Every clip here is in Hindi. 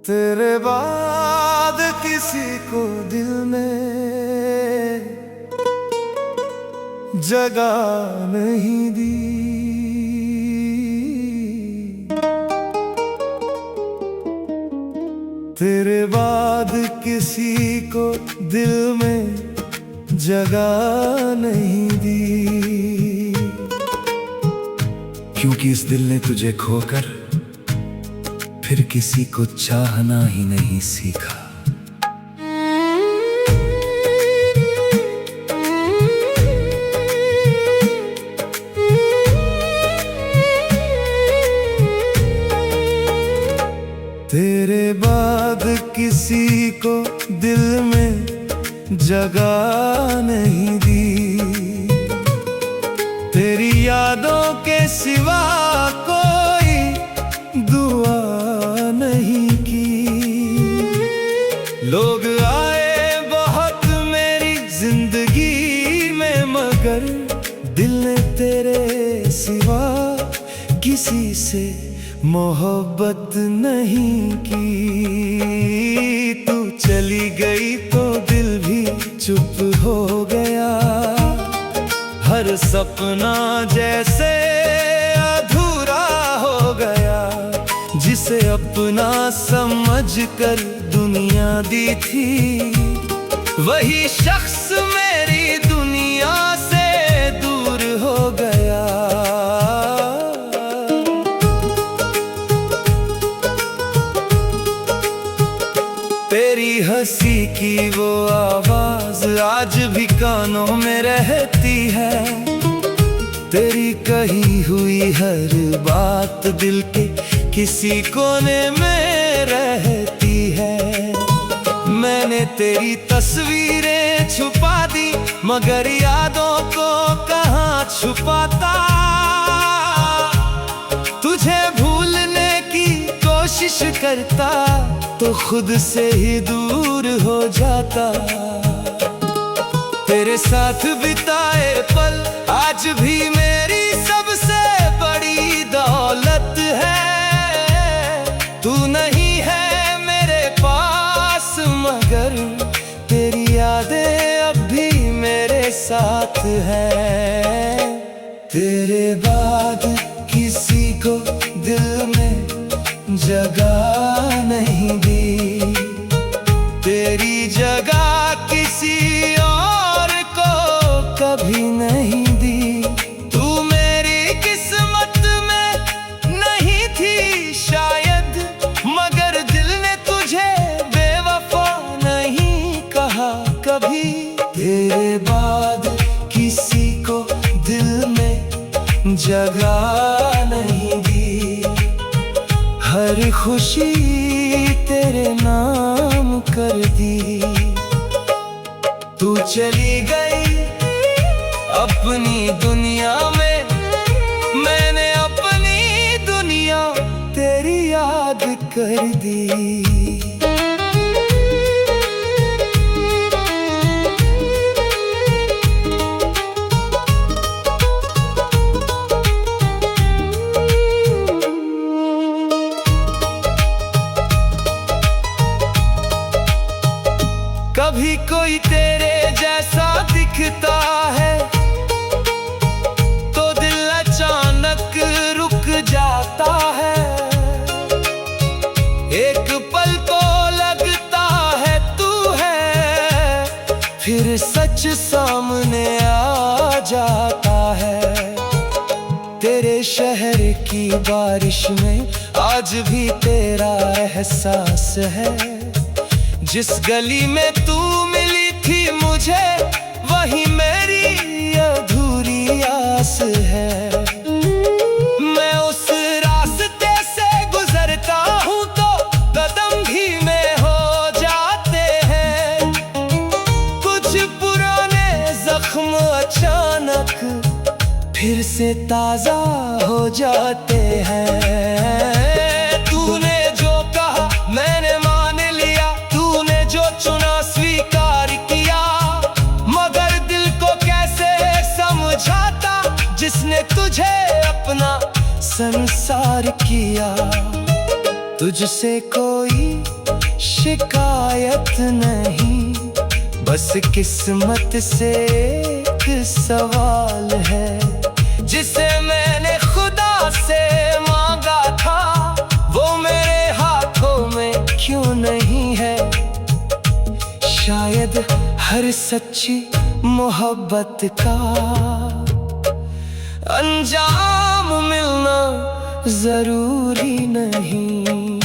तेरे बाद किसी को दिल में जगह नहीं दी। तेरे बाद किसी को दिल में जगह नहीं दी, क्योंकि इस दिल ने तुझे खोकर फिर किसी को चाहना ही नहीं सीखा। तेरे बाद किसी को दिल में जगह नहीं दी। तेरी यादों के सिवा कोई दुआ नहीं की। लोग आए बहुत मेरी जिंदगी में, मगर दिल ने तेरे सिवा किसी से मोहब्बत नहीं की। तू चली गई तो दिल भी चुप हो गया, हर सपना जैसे अधूरा हो गया। जिसे अपना समझकर दुनिया दी थी, वही शख्स मेरी दुनिया से दूर हो गया। तेरी हंसी की वो आवाज आज भी कानों में रहती है। तेरी कही हुई हर बात दिल के किसी कोने में रहती है। मैंने तेरी तस्वीरें छुपा दी, मगर यादों को कहाँ छुपाता। तुझे भूलने की कोशिश करता तो खुद से ही दूर हो जाता। तेरे साथ बिताए पल आज भी मेरी सबसे बड़ी दौलत है। तू नहीं है मेरे पास, मगर तेरी यादें अब भी मेरे साथ है। तेरे बाद किसी को दिल में जगह नहीं दी। तेरी जगह किसी और को कभी नहीं दी। तू मेरी किस्मत में नहीं थी शायद, मगर दिल ने तुझे बेवफा नहीं कहा कभी। तेरे बाद किसी को दिल में जगह नहीं दी। हर खुशी तेरे नाम कर दी। तू चली गई अपनी दुनिया में, मैंने अपनी दुनिया तेरी याद कर दी। कभी कोई तेरे जैसा दिखता है तो दिल अचानक रुक जाता है। एक पल को लगता है तू है, फिर सच सामने आ जाता है। तेरे शहर की बारिश में आज भी तेरा एहसास है। जिस गली में तू मिली थी मुझे, वही मेरी अधूरी आस है। मैं उस रास्ते से गुजरता हूँ तो कदम धीमे हो जाते हैं। कुछ पुराने जख्म अचानक फिर से ताजा हो जाते हैं। तूने जो कहा मैंने मान लिया, तूने जो चुना स्वीकार किया, मगर दिल को कैसे समझाता जिसने तुझे अपना संसार किया। तुझसे कोई शिकायत नहीं, बस किस्मत से एक सवाल है, जिसे मैंने खुदा से मांगा था वो मेरे हाथों में क्यों नहीं है। शायद हर सच्ची मोहब्बत का अंजाम मिलना जरूरी नहीं।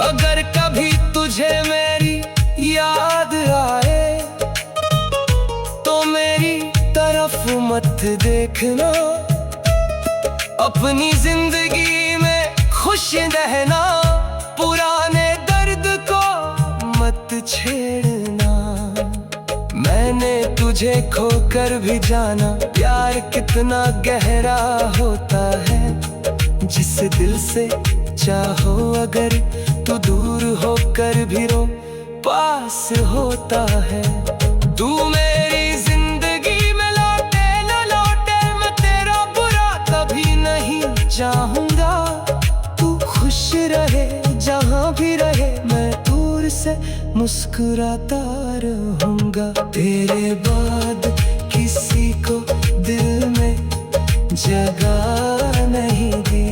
अगर कभी तुझे मेरी याद आए तो मेरी तरफ मत देखना, अपनी जिंदगी में खुश रहना, पुराने दर्द को मत छेड़ना। मैंने तुझे खोकर भी जाना, प्यार कितना गहरा होता है, जिस दिल से चाहो अगर तू दूर होकर भी रो पास होता है। तू मेरी जिंदगी में लौटे न लौटे, मैं तेरा बुरा कभी नहीं चाहूंगा। तू खुश रहे जहाँ भी रहे, मैं दूर से मुस्कुराता रहूंगा। तेरे बाद किसी को दिल में जगह नहीं दी,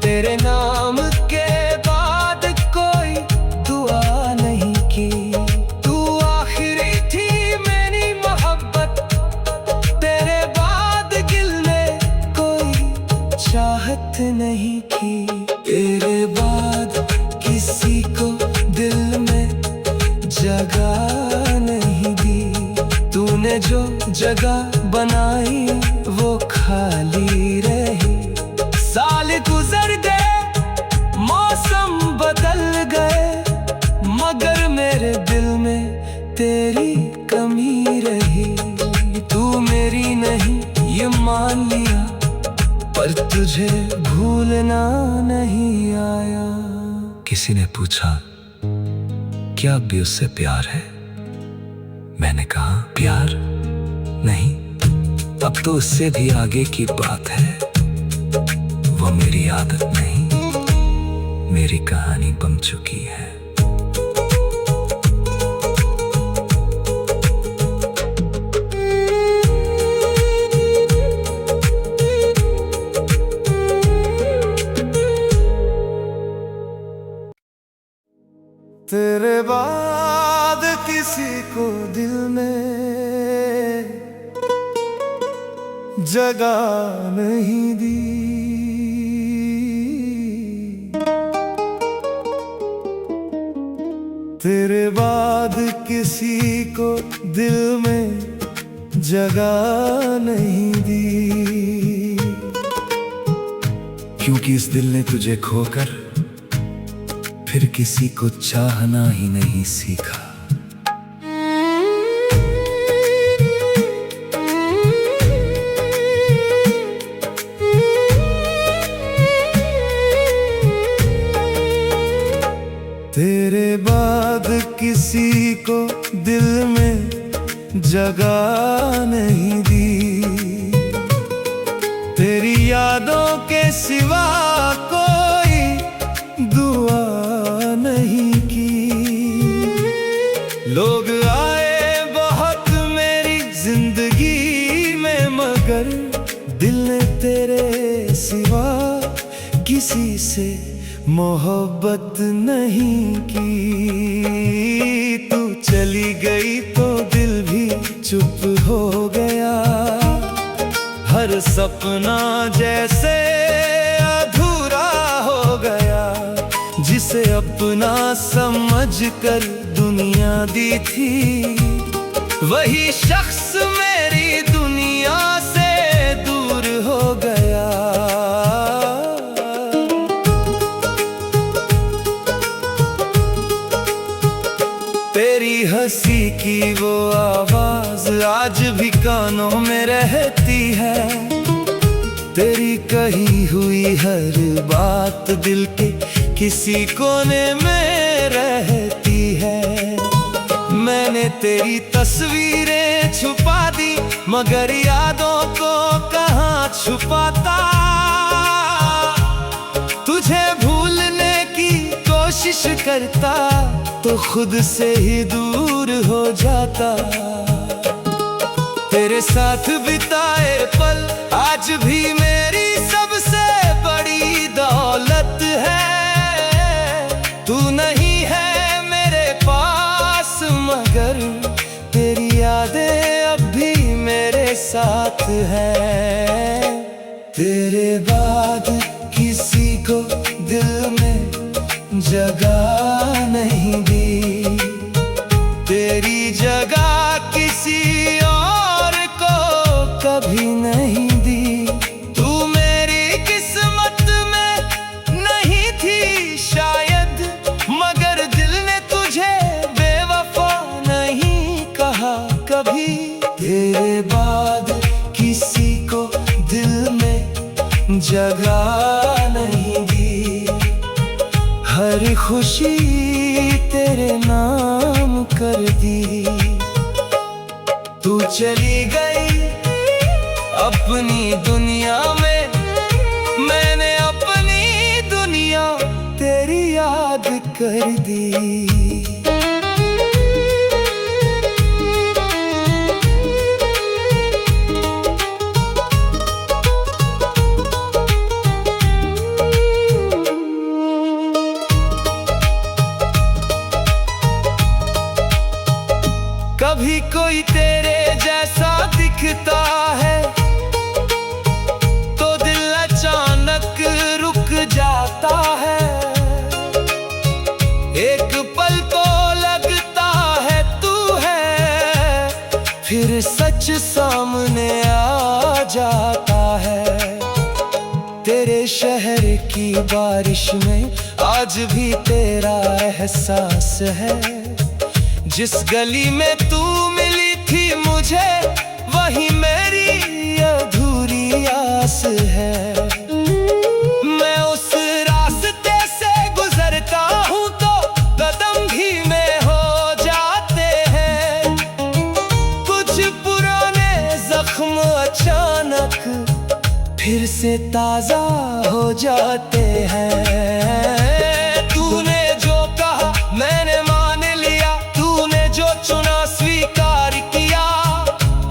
तेरे नाम के बाद कोई दुआ नहीं की। तू आखिरी थी मेरी मोहब्बत, तेरे बाद दिल ने कोई चाहत नहीं की। तेरे बाद किसी को दिल में जगह नहीं दी, तूने जो जगह बनाई वो खाली रही। साल गुजर गए, मौसम बदल गए, मगर मेरे दिल में तेरी कमी रही। तू मेरी नहीं ये मान लिया, पर तुझे भूलना नहीं आया। किसी ने पूछा क्या अब भी उससे प्यार है? मैंने कहा प्यार नहीं, अब तो उससे भी आगे की बात है। वो मेरी आदत नहीं, मेरी कहानी बन चुकी है। तेरे बाद किसी को दिल में जगह नहीं दी, तेरे बाद किसी को दिल में जगह नहीं दी। क्योंकि इस दिल ने तुझे खोकर फिर किसी को चाहना ही नहीं सीखा। तेरे बाद किसी को दिल में जगह नहीं दी, तेरी यादों के सिवा कोई दुआ नहीं की। लोग आए बहुत मेरी जिंदगी में, मगर दिल ने तेरे सिवा किसी से मोहब्बत नहीं की। तू चली गई तो दिल भी चुप हो गया, हर सपना जैसे अधूरा हो गया। जिसे अपना समझकर दुनिया दी थी, वही शख्स मेरी दुनिया से दूर हो गया। तेरी हंसी की वो आवाज आज भी कानों में रहती है, तेरी कही हुई हर बात दिल के किसी कोने में रहती है। मैंने तेरी तस्वीरें छुपा दी, मगर यादों को कहाँ छुपाता। तुझे भूलने की कोशिश करता तो खुद से ही दूर हो जाता। तेरे साथ बिताए पल आज भी मेरी सबसे बड़ी दौलत है। तू नहीं है मेरे पास मगर तेरी यादें अब भी मेरे साथ है। तेरे बाद किसी को दिल में जगह नहीं दी, तेरी जगह किसी और को कभी नहीं दी। तू मेरी किस्मत में नहीं थी शायद, मगर दिल ने तुझे बेवफा नहीं कहा कभी। तेरे बाद किसी को दिल में जगह नहीं दी, हर खुशी तेरे नाम कर दी। तू चली गई अपनी दुनिया में, मैंने अपनी दुनिया तेरी याद कर दी। कभी कोई तेरे जैसा दिखता है तो दिल अचानक रुक जाता है। एक पल तो लगता है तू है, फिर सच सामने आ जाता है। तेरे शहर की बारिश में आज भी तेरा एहसास है। जिस गली में तू मिली थी मुझे, वही मेरी अधूरी आस है। मैं उस रास्ते से गुजरता हूँ तो कदम धीमे हो जाते हैं। कुछ पुराने जख्म अचानक फिर से ताजा हो जाते हैं। तूने जो कहा मैंने मान लिया, तूने जो चुना स्वीकार किया,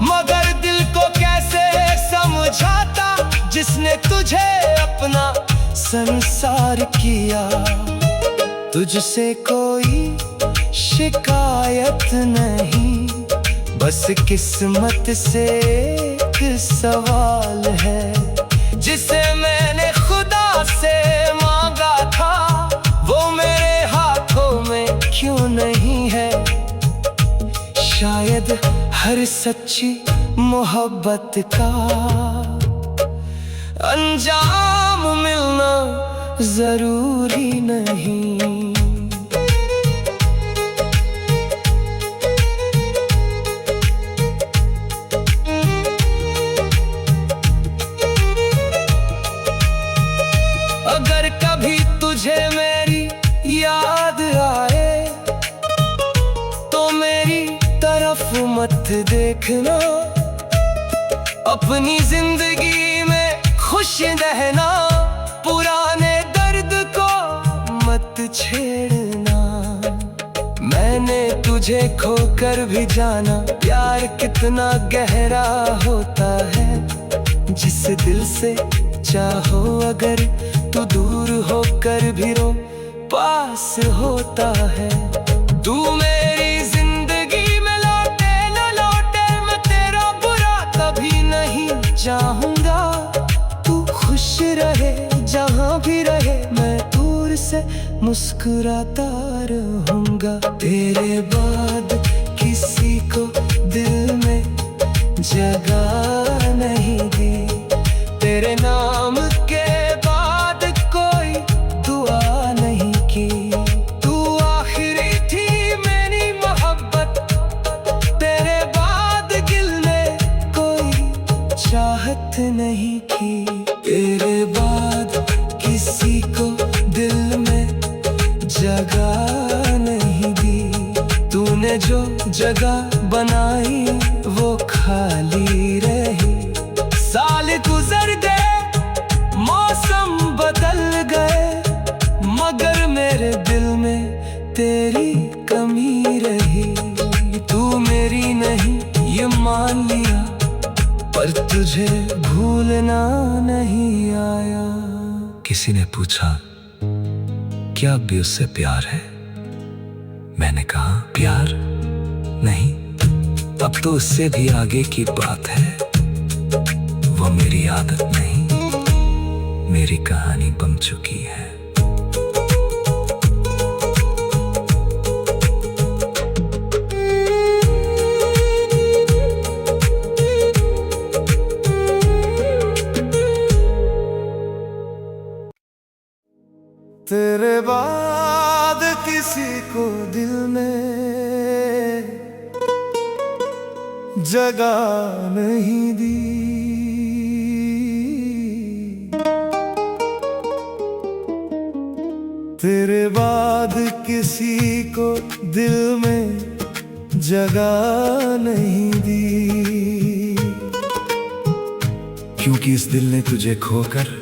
मगर दिल को कैसे समझाता जिसने तुझे अपना संसार किया। तुझसे कोई शिकायत नहीं, बस किस्मत से एक सवाल है। जिसे मैंने खुदा से मांगा था वो मेरे हाथों में क्यों नहीं है। शायद हर सच्ची मोहब्बत का अंजाम मिलना जरूरी नहीं। अगर कभी तुझे मेरी याद आए तो मेरी तरफ मत देखना। अपनी जिंदगी में खुश रहना, पुराने दर्द को मत छेड़ना। मैंने तुझे खोकर भी जाना, प्यार कितना गहरा होता है। जिस दिल से चाहो अगर तू दूर होकर भी रो पास होता है। तू मेरी जिंदगी में लौटे न लौटे, मैं तेरा बुरा कभी नहीं चाहूंगा। तू खुश रहे जहाँ भी रहे, मैं दूर से मुस्कुराता रहूंगा। तेरे बाद किसी को दिल में जगह नहीं दी, तेरे नाम के बाद कोई दुआ नहीं की। तू आखिरी थी मेरी मोहब्बत, तेरे बाद दिल ने कोई चाहत नहीं की। तेरे बाद किसी को दिल में जगह नहीं दी, तूने जगह बनाई वो खाली रही। साल गुजर गए, मौसम बदल गए, मगर मेरे दिल में तेरी कमी रही। तू मेरी नहीं ये मान लिया, पर तुझे भूलना नहीं आया। किसी ने पूछा क्या अब भी उससे प्यार है? मैंने कहा प्यार नहीं, अब तो उससे भी आगे की बात है। वो मेरी आदत नहीं, मेरी कहानी बन चुकी है। तेरे बाद किसी को दिल में जगह नहीं दी। तेरे बाद किसी को दिल में जगह नहीं दी, क्योंकि इस दिल ने तुझे खोकर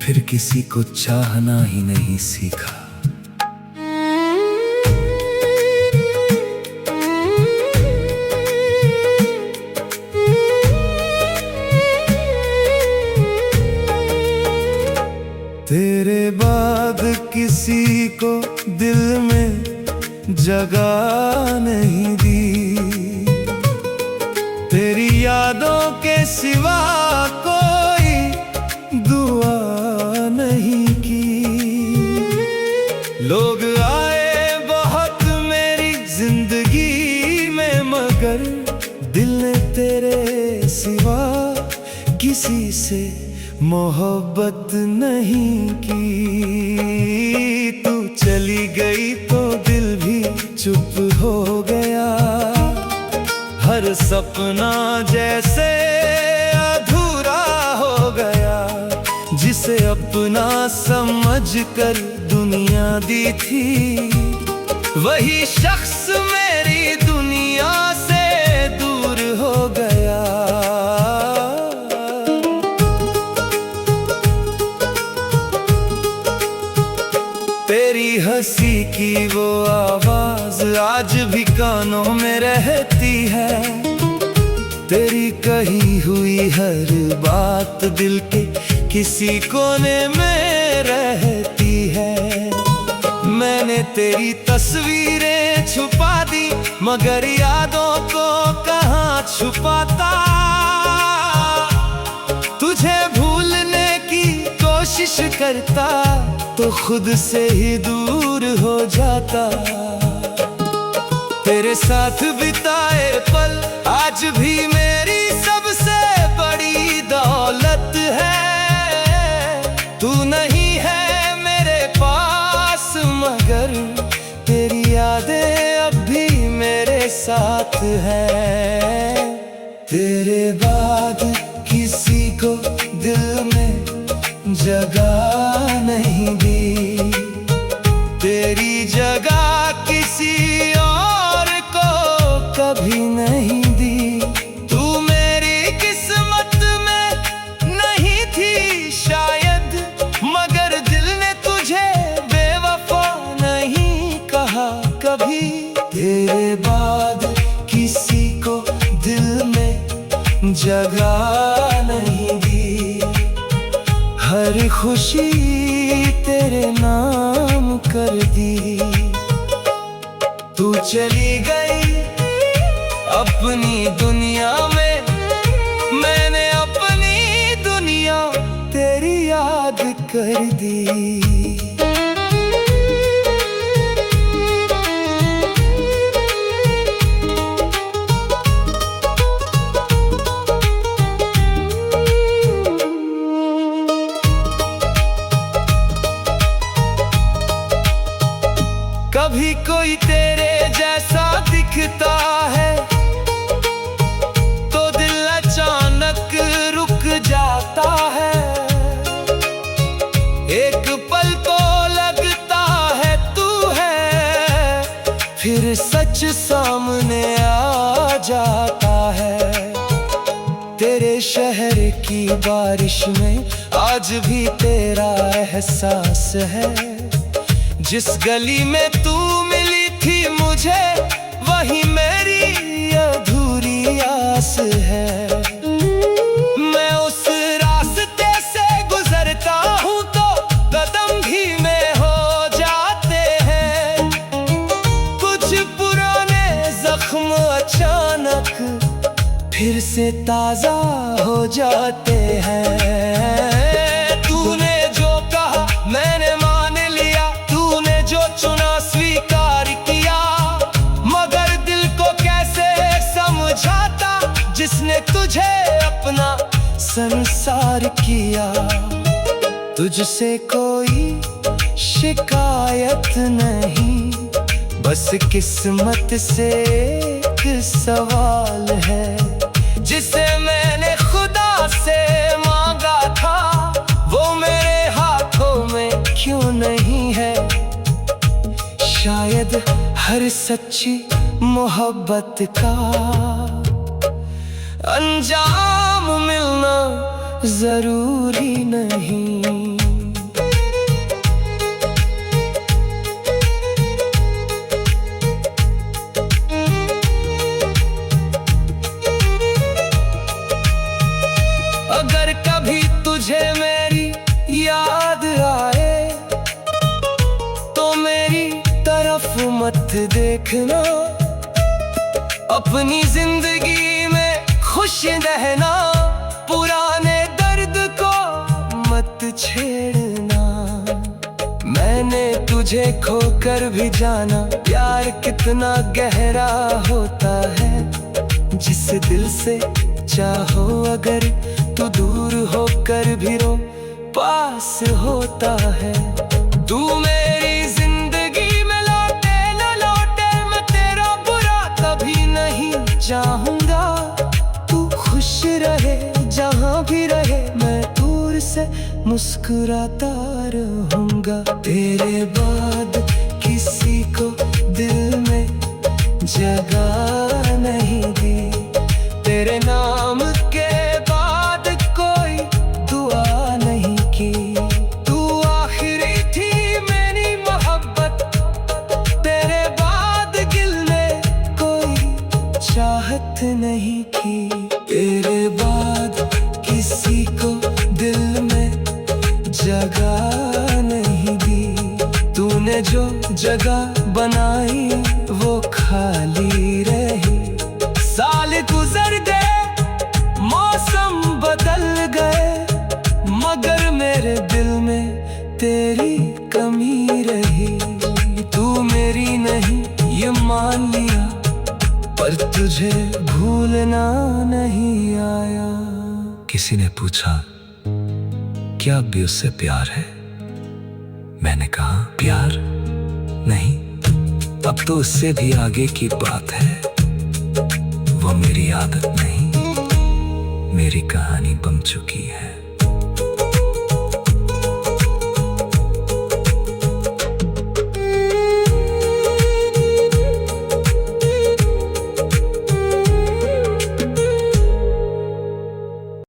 फिर किसी को चाहना ही नहीं सीखा। तेरे बाद किसी को दिल में जगह नहीं दी। तेरी यादों के सिवा कोई दुआ नहीं की। लोग आए बहुत मेरी जिंदगी में, मगर दिल ने तेरे सिवा किसी से मोहब्बत नहीं की। तू चली गई तो दिल भी चुप हो गया, हर सपना जैसे अधूरा हो गया। जिसे अपना समझकर दुनिया दी थी, वही शख्स मेरी दुनिया से दूर हो गया। तेरी हंसी की वो आवाज आज भी कानों में रहती है। तेरी कही हुई हर बात दिल के किसी कोने में रहती है। मैंने तेरी तस्वीरें छुपा दी, मगर यादों को कहाँ छुपाता। तुझे भूलने की कोशिश करता तो खुद से ही दूर हो जाता। तेरे साथ बिताए पल आज भी मेरी सबसे बड़ी दौलत है। तू नहीं है मेरे पास, मगर तेरी यादें अब भी मेरे साथ है। तेरे बाद किसी को दिल में जगह नहीं दी, तेरी जगह किसी और को कभी नहीं दी। तू मेरी किस्मत में नहीं थी शायद, मगर दिल ने तुझे बेवफा नहीं कहा कभी। तेरे बाद किसी को दिल में जगह नहीं दी, हर खुशी तेरे नाम कर दी। तू चली गई अपनी दुनिया में, मैंने अपनी दुनिया तेरी याद कर दी। कभी कोई तेरे जैसा दिखता है तो दिल अचानक रुक जाता है। एक पल सामने आ जाता है। तेरे शहर की बारिश में आज भी तेरा एहसास है। जिस गली में तू मिली थी मुझे, वही मेरी अधूरी आस है। मैं उस रास्ते से गुजरता हूँ तो कदम धीमे हो जाते हैं। कुछ पुराने जख्म अचानक फिर से ताजा हो जाते हैं। तूने जो कहा मैंने मान लिया, तूने जो चुना स्वीकार किया। मगर दिल को कैसे समझाता जिसने तुझे अपना संसार किया। तुझसे कोई शिकायत नहीं, बस किस्मत से एक सवाल है। जिसे मैंने खुदा से मांगा था, वो मेरे हाथों में क्यों नहीं है। शायद हर सच्ची मोहब्बत का अंजाम मिलना जरूरी नहीं। अगर कभी तुझे मेरी याद आए तो मेरी तरफ मत देखना। अपनी जिंदगी में खुश रहना, पुराने दर्द को मत छेड़ना। मैंने तुझे खोकर भी जाना, प्यार कितना गहरा होता है। जिस दिल से चाहो अगर तू दूर होकर भी रो, पास होता है। तू मेरी जिंदगी में लौटे न लौटे, मैं तेरा बुरा कभी नहीं चाहूंगा। तू खुश रहे जहां भी रहे, मैं दूर से मुस्कुराता रहूंगा। तेरे बाद किसी को दिल में जगह नहीं दी, तेरे नाम के बाद कोई दुआ नहीं की। तू आखिरी थी मेरी मोहब्बत, तेरे बाद दिल ने कोई चाहत नहीं की। तेरे बाद किसी को दिल में जगह नहीं दी। तूने जो जगह बनाई वो खाली रही। साल गुजर गए, मौसम बदल गए, मगर मेरे दिल में तेरी कमी रही। तू मेरी नहीं ये मान लिया, पर तुझे भूलना नहीं आया। किसी ने पूछा क्या अब भी उससे प्यार है? मैंने कहा प्यार नहीं, अब तो उससे भी आगे की बात है। वो मेरी आदत नहीं, मेरी कहानी बन चुकी है।